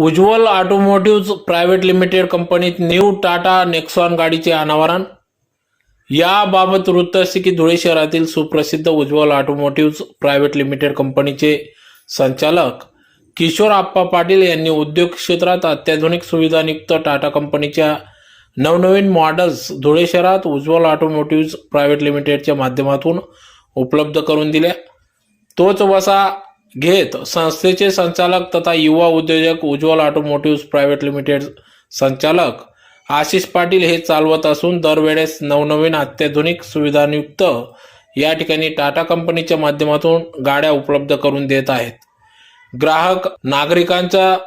उज्ज्वल automotive private limited कंपनीत new Tata Nexon गाडीचे अनावरण. याबाबत वृत्त असे की धुळे शहरातील सुप्रसिद्ध उज्ज्वल ऑटोमोटिव्ह प्रायव्हेट लिमिटेड कंपनीचे संचालक किशोर आप्पा पाटील यांनी उद्योग क्षेत्रात अत्याधुनिक सुविधायुक्त टाटा कंपनीच्या नवनवीन मॉडेल्स धुळे शहरात उज्ज्वल ऑटोमोटिव्ह प्रायव्हेट लिमिटेडच्या माध्यमातून उपलब्ध करून दिल्या. तोच वसा घेत संस्थेचे संचालक तथा युवा उद्योजक उज्ज्वल ऑटोमोटिव्ह प्रायव्हेट लिमिटेड संचालक आशिष पाटील हे चालवत असून दरवेळेस नवनवीन अत्याधुनिक सुविधायुक्त या ठिकाणी टाटा कंपनीच्या माध्यमातून गाड्या उपलब्ध करून देत आहेत. ग्राहक नागरिकांचा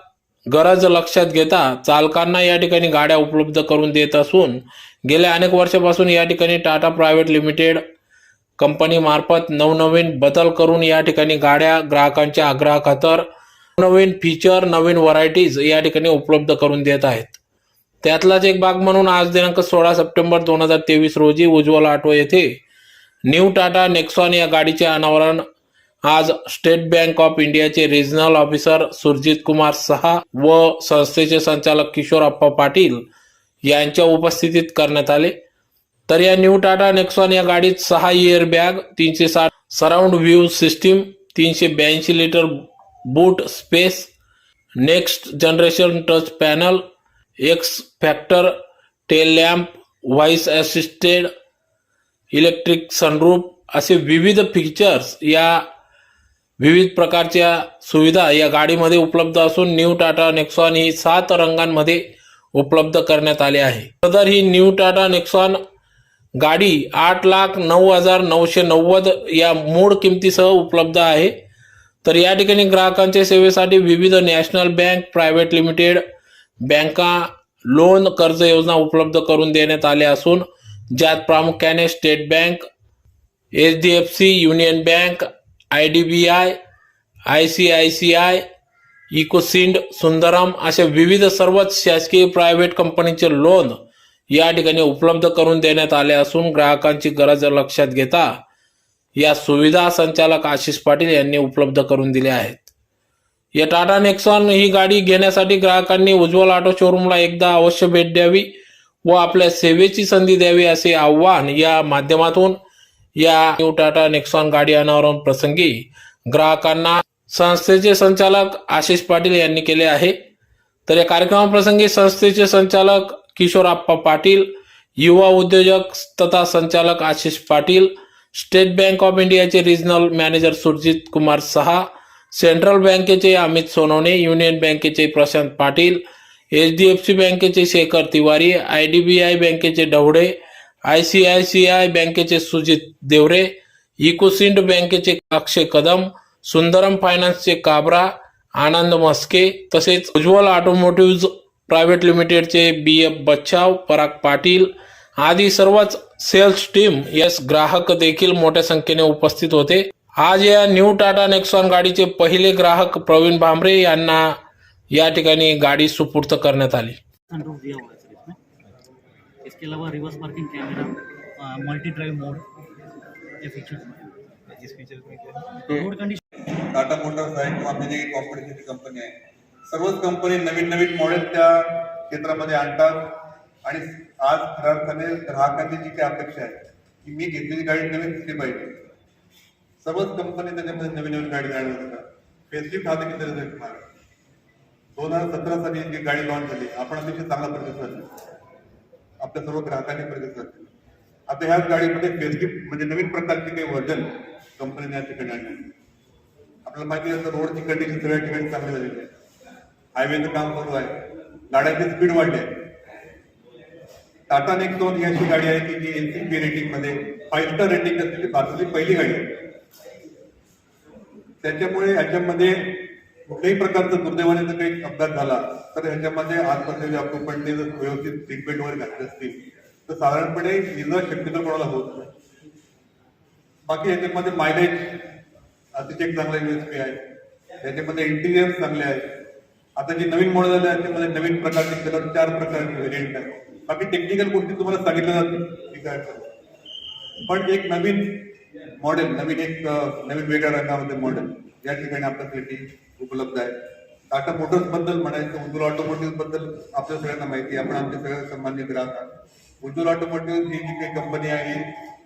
गरज लक्षात घेता चालकांना या ठिकाणी गाड्या उपलब्ध करून देत असून गेल्या अनेक वर्षापासून या ठिकाणी टाटा प्रायव्हेट लिमिटेड कंपनी मार्फत नवनवीन बदल करून या ठिकाणी गाड्या ग्राहकांच्या आग्रहाखातर नवीन फीचर नवीन व्हरायटीज या ठिकाणी उपलब्ध करून देत आहेत. त्यातलाच एक भाग म्हणून आज दिनांक 16 सप्टेंबर 2023 रोजी उज्ज्वल ऑटो येथे न्यू टाटा नेक्सॉन या गाडीचे अनावरण आज स्टेट बँक ऑफ इंडियाचे रिजनल ऑफिसर सुरजित कुमार सहा व संस्थेचे संचालक किशोर आप्पा पाटील यांच्या उपस्थितीत करण्यात आले. तर या न्यू टाटा नेक्सॉन या गाडीत 6 air bag, 360 surround view system, 382 litre boot space, next generation touch panel, X factor tail lamp, voice assisted electric sunroof असे विविध फीचर्स या विविध प्रकारच्या सुविधा या गाडीमध्ये उपलब्ध असून न्यू टाटा नेक्सॉन ही 7 रंगांमध्ये उपलब्ध करण्यात आली आहे. तर ही न्यू टाटा नेक्सॉन गाडी 8,09,990 या मूळ किमतीसह उपलब्ध आहे. तर या ठिकाणी ग्राहकांच्या सेवेसाठी विविध नॅशनल बँक प्रायव्हेट लिमिटेड बँका लोन कर्ज योजना उपलब्ध करून देण्यात आल्या असून ज्यात प्रामुख्याने state bank, HDFC, union bank, IDBI, ICICI, इकोसिंड, सुंदरम अशा विविध सर्वच शासकीय प्रायव्हेट कंपनीचे लोन या ठिकाणी उपलब्ध करून देण्यात आले असून ग्राहकांची गरज लक्षात घेता या सुविधा संचालक आशिष पाटील यांनी उपलब्ध करून दिल्या आहेत. या टाटा नेक्सॉन ही गाडी घेण्यासाठी ग्राहकांनी उज्ज्वल ऑटो शोरूमला एकदा अवश्य भेट द्यावी व आपल्या सेवेची संधी द्यावी असे आवाहन या माध्यमातून या न्यू टाटा नेक्सॉन गाडी अनावरण प्रसंगी ग्राहकांना संस्थेचे संचालक आशिष पाटील यांनी केले आहे. तर या कार्यक्रमाप्रसंगी संस्थेचे संचालक किशोर आप्पा पाटील, युवा उद्योजक तथा संचालक Ashish Patil, state bank of इंडियाचे रिजनल मॅनेजर सुरजित कुमार सहा, सेंट्रल बँकेचे अमित सोनवणे, युनियन बँकेचे प्रशांत पाटील, HDFC बँकेचे शेखर तिवारी, IDBI बँकेचे ढवळे, ICICI बँकेचे सुजित देवरे, इकोसिंड बँकेचे अक्षय कदम, सुंदरम फायनान्सचे काबरा आनंद मस्के तसेच उज्ज्वल ऑटोमोटिव्ह प्रायव्हेट लिमिटेडचे BF बच्चाव, पराग पाटील आदी सर्वच सेल्स टीम यस ग्राहक देखील मोठ्या संख्येने उपस्थित होते. आज या न्यू टाटा नेक्सॉन गाडीचे पहिले ग्राहक प्रवीण भांबरे यांना या ठिकाणी गाडी सुपूर्द करण्यात आली. सनरूफ दिया हुआ है सर इसमें. इसके अलावा reverse parking camera, multi drive mode, ये फीचर्स हैं. इस फीचर्स में क्या है? रोड कंडीशन टाटा मोटर्स आहे किंवा आपली जी कॉम्पिटिशनची कंपनी आहे, सर्वच कंपनी नवीन नवीन मॉडेल त्या क्षेत्रामध्ये आणतात आणि आज खऱ्या अर्थाने ग्राहकांची जी काही अपेक्षा आहे की मी घेतलेली गाडी नवीन दिसली पाहिजे, सर्वच कंपनी त्याच्यामध्ये नवीन नवीन गाडी आणत असतात. फेसलिफ्ट हा देखील त्याचा एक भाग आहे. 2017 साली जी गाडी लॉन्च झाली, आपण अतिशय चांगला प्रतिसाद दिला, आपल्या सर्व ग्राहकांनी प्रतिसाद दिला. आता ह्याच गाडीमध्ये फेसलिफ्ट म्हणजे नवीन प्रकारचे काही व्हर्जन कंपनीने या ठिकाणी आणले. आपल्याला माहिती आहे रोडची कंडिशन सगळ्या ठिकाणी चांगली झालेली आहे, हायवेचं काम सुरू आहे, गाड्यांची स्पीड वाढली आहे. टाटा नेक्सॉन ही अशी गाडी आहे की जी NCP रेटिंग मध्ये 5 स्टार रेटिंग असलेली भारतातली पहिली गाडी आहे. त्याच्यामुळे याच्यामध्ये कुठल्याही प्रकारचा दुर्दैवाने जर काही अपघात झाला तर ह्याच्यामध्ये आतमध्ये आपण ते जर व्यवस्थित ट्रीटमेंट वगैरे घातले असतील तर साधारणपणे निर्णय शक्यतो कोणाला होत नाही. बाकी ह्याच्यामध्ये मायलेज अतिशय चांगला USP आहे. याच्यामध्ये इंटिरियर चांगले आहे. आता जी नवीन मॉडेल आले त्याच्यामध्ये नवीन प्रकारचे कलर 4 प्रकारचे व्हेरियंट आहे. बाकी टेक्निकल गोष्टी तुम्हाला सांगितल्या जातील ठीक आहे, पण एक नवीन मॉडेल नवीन वेगळ्या रंगामध्ये मॉडेल या ठिकाणी आपल्यासाठी उपलब्ध आहे. टाटा मोटर्स बद्दल म्हणायचं, उज्ज्वल ऑटोमोटिव्ह बद्दल आपल्या सगळ्यांना माहिती आहे, आपण आमचे सगळे सन्मान्य ग्राहक आहात. उज्ज्वल ऑटोमोटिव्ह ही जी काही कंपनी आहे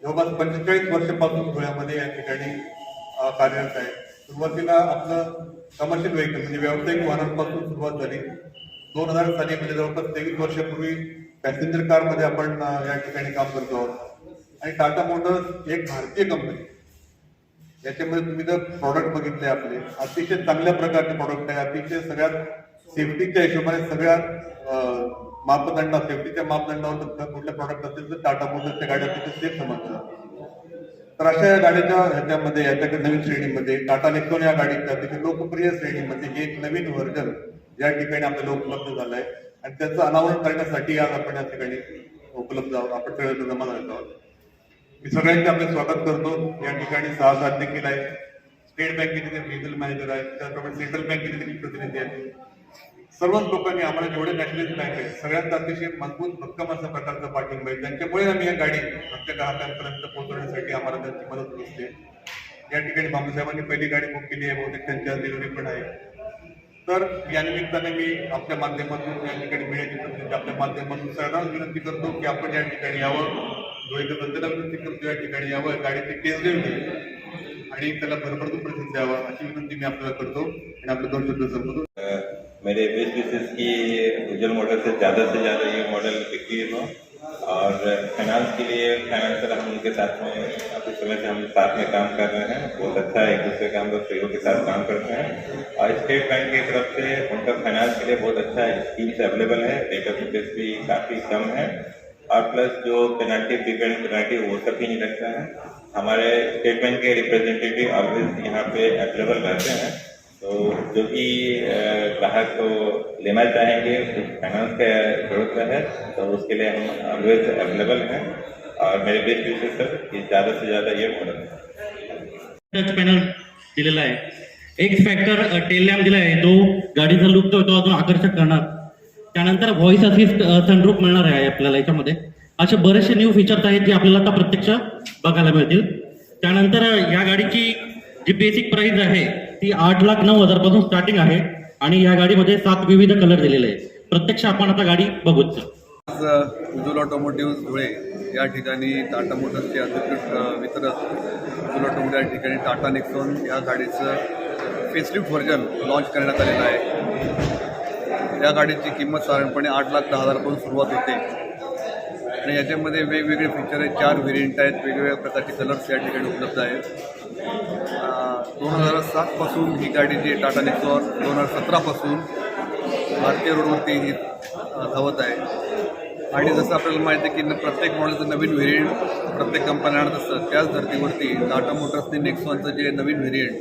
जवळपास 45 वर्षापासून धुळ्यामध्ये या ठिकाणी कार्यरत आहे. सुरुवातीला आपलं कमर्शियल व्हेकल म्हणजे व्यावसायिक वाहनांपासून सुरुवात झाली. 2000 साली म्हणजे जवळपास 23 वर्षापूर्वी पॅसेंजर कारमध्ये आपण या ठिकाणी काम करतो आहोत. आणि टाटा मोटर्स एक भारतीय कंपनी, याच्यामध्ये तुम्ही जर प्रॉडक्ट बघितले आपले अतिशय चांगल्या प्रकारचे प्रॉडक्ट आहे. अतिशय सगळ्यात सेफ्टीच्या हिशोबाने सगळ्यात मापदंड सेफ्टीच्या मापदंडावर जर कुठले प्रॉडक्ट असेल तर टाटा मोटर्सच्या गाड्या अतिशय सेफ समजतात. तर अशा या गाड्याच्या ह्याच्यामध्ये याच्याकडे नवीन श्रेणीमध्ये टाटा नेक्सॉन या गाडीच्या अतिशय लोकप्रिय श्रेणीमध्ये हे एक नवीन व्हर्जन या ठिकाणी आपल्याला उपलब्ध झालं आहे. आणि त्याचं अनावरण करण्यासाठी आज आपण या ठिकाणी उपलब्ध आहोत, आपण सगळ्यांना जमा झालो आहोत. मी सगळ्यांचे आपले स्वागत करतो. या ठिकाणी सभासद देखील आहे, स्टेट बँकेचे रिजनल मॅनेजर आहेत, त्याचप्रमाणे सेंट्रल बँकेचे देखील प्रतिनिधी आहेत. सर्वच लोकांनी आम्हाला जेवढे नॅशनलाइज बँक आहेत सगळ्यांचा अतिशय मजबूत भक्कम अशा प्रकारचा पाठिंबा आहे. त्यांच्यामुळे आम्ही या गाडी आमच्या ग्राहकांपर्यंत पोहोचवण्यासाठी आम्हाला त्यांची मदत होत असते. या ठिकाणी बाबू साहेबांनी पहिली गाडी बुक केली आहे, बहुतेक त्यांच्या डिलिव्हरी पण आहे. तर या निमित्ताने मी आपल्या माध्यमातून या ठिकाणी मिळायची प्रतिनिधी आपल्या माध्यमातून सर्वांना विनंती करतो की आपण या ठिकाणी यावं, धुळेकर जनतेला विनंती करतो या ठिकाणी यावं, गाडीची टेस्ट ड्राईव्ह घ्यावी आणि त्याला भरभरून प्रतिसाद द्यावा अशी विनंती मी आपल्याला करतो आणि आपले 2 शब्द संबोधून. मेरे बेस्ट विशेष की उज्ज्वल मोटर से ज़्यादा ये मॉडल बिक्री हो और फाइनेंस के लिए फाइनेंसर हम उनके साथ में काफ़ी समय से हम साथ में काम कर रहे हैं. बहुत अच्छा है, एक दूसरे का हम लोग सहयोग के साथ काम करते हैं. और स्टेट बैंक की तरफ से उनका फाइनेंस के लिए बहुत अच्छा स्कीम्स अवेलेबल है, रेट ऑफ इंटरेस्ट भी काफ़ी कम है और प्लस जो पेनल्टी प्रीपेड पेनल्टी वो सब भी नहीं लगता है. हमारे स्टेट बैंक के रिप्रेजेंटेटिव ऑलवेज यहाँ पे अवेलेबल रहते हैं. तो जो भी ग्राहक को लेना चाहेंगे, फाइनेंस का जरूरत है तो उसके लिए हम ऑलवेज अवेलेबल हैं. और मेरे बेस्ट विशेष सर कि ज़्यादा से ज़्यादा ये मॉडल टच पॅनल दिलेला आहे, एक्स फॅक्टर टेल लॅम्प दिला आहे, तो गाडीचा लुक तो अजून आकर्षक करणार. त्यानंतर व्हॉइस असिस्ट सनरूफ मिळणार आहे आपल्याला याच्यामध्ये. असे बरेचसे न्यू फीचर्स आहेत जे आपल्याला आता प्रत्यक्ष बघायला मिळतील. त्यानंतर या गाडीची जी बेसिक प्राइस आहे ती 8,09,000 पासून स्टार्टिंग आहे आणि या गाडीमध्ये 7 विविध कलर दिलेले आहेत. प्रत्यक्ष आपण आता गाडी बघूच. आज उज्ज्वल ऑटोमोटिव्ह धुळे या ठिकाणी टाटा मोटर्सचे अधिकृत वितरक उज्ज्वल ऑटोमोटिव्ह या ठिकाणी टाटा नेक्सॉन या गाडीचं फेसलिफ्ट व्हर्जन लॉन्च करण्यात आलेलं आहे. या गाडीची किंमत साधारणपणे 8,10,000 पासून सुरुवात होते आणि याच्यामध्ये वेगवेगळे फीचर आहेत. 4 व्हेरियंट आहेत, वेगवेगळ्या प्रकारचे कलर्स या ठिकाणी उपलब्ध आहेत. 2007 पासून ही गाडी जी टाटा नेक्सॉन 2017 पासून भारतीय रोडवरती ही धावत आहे. आणि जसं आपल्याला माहिती आहे की प्रत्येक मॉडेलचं नवीन व्हेरियंट प्रत्येक कंपन्या आणत असतात, त्याच धर्तीवरती टाटा मोटर्सने नेक्सॉनचं जे नवीन व्हेरियंट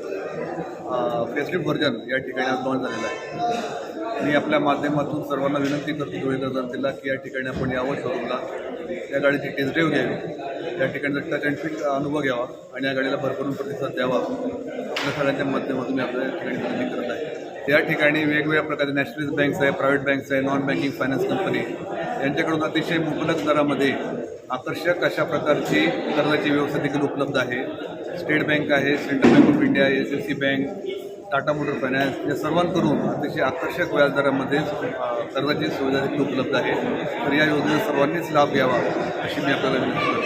फेसलिफ्ट व्हर्जन या ठिकाणी आज लॉन्च झालेलं आहे. मी आपल्या माध्यमातून सर्वांना विनंती करतो धुळेकर जनतेला की या ठिकाणी आपण यावं शोरूमला, या गाडीची टेस्ट ड्राईव्ह घ्यावी, या ठिकाणी टच अँड फील अनुभव घ्यावा आणि या गाडीला भरभरून प्रतिसाद द्यावा. आपल्या सगळ्यांच्या माध्यमातून मी आपल्या ठिकाणी विनंती करत आहे. या ठिकाणी वेगवेगळ्या प्रकारचे नॅशनलाइज बँक्स आहे, प्रायव्हेट बँक्स आहे, नॉन बँकिंग फायनान्स कंपनी यांच्याकडून अतिशय मुबलक दरामध्ये आकर्षक अशा प्रकारची कर्जाची व्यवस्था देखील उपलब्ध आहे. स्टेट बँक आहे, central bank of India, SSC bank, Tata motor finance या सर्वांकडून अतिशय आकर्षक व्याजदरामध्ये कर्जाची सुविधा देखील उपलब्ध आहे. तर या योजनेचा सर्वांनीच लाभ घ्यावा अशी मी आपल्याला विनंती करतो.